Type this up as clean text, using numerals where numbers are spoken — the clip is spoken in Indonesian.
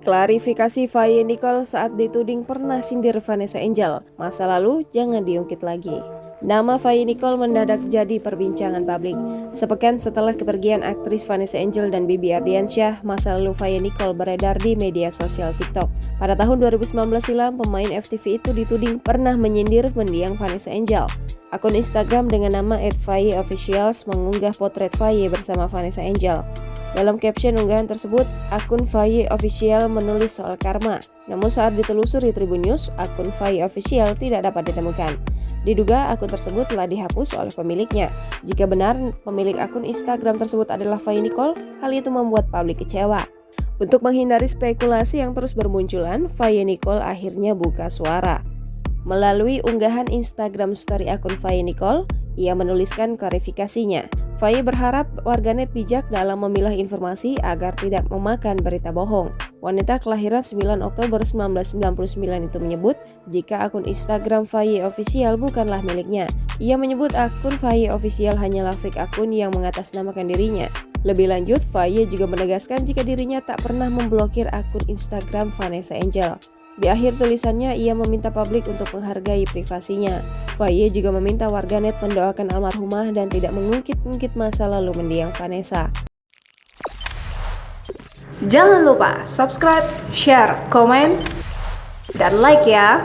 Klarifikasi Faye Nicole saat dituding pernah sindir Vanessa Angel. Masa lalu jangan diungkit lagi. Nama Faye Nicole mendadak jadi perbincangan publik. Sepekan setelah kepergian aktris Vanessa Angel dan Bibi Ardiansyah, masa lalu Faye Nicole beredar di media sosial TikTok. Pada tahun 2019 silam, pemain FTV itu dituding pernah menyindir mendiang Vanessa Angel. Akun Instagram dengan nama @fayeofficials mengunggah potret Faye bersama Vanessa Angel. Dalam caption unggahan tersebut, akun Faye Official menulis soal karma. Namun saat ditelusuri Tribun News, akun Faye Official tidak dapat ditemukan. Diduga akun tersebut telah dihapus oleh pemiliknya. Jika benar pemilik akun Instagram tersebut adalah Faye Nicole, hal itu membuat publik kecewa. Untuk menghindari spekulasi yang terus bermunculan, Faye Nicole akhirnya buka suara. Melalui unggahan Instagram story akun Faye Nicole, ia menuliskan klarifikasinya. Faye berharap warganet bijak dalam memilah informasi agar tidak memakan berita bohong. Wanita kelahiran 9 Oktober 1999 itu menyebut jika akun Instagram Faye Official bukanlah miliknya. Ia menyebut akun Faye Official hanyalah fake akun yang mengatasnamakan dirinya. Lebih lanjut, Faye juga menegaskan jika dirinya tak pernah memblokir akun Instagram Vanessa Angel. Di akhir tulisannya, ia meminta publik untuk menghargai privasinya. Faye juga meminta warganet mendoakan almarhumah dan tidak mengungkit-ungkit masa lalu mendiang Vanessa. Jangan lupa subscribe, share, komen, dan like ya!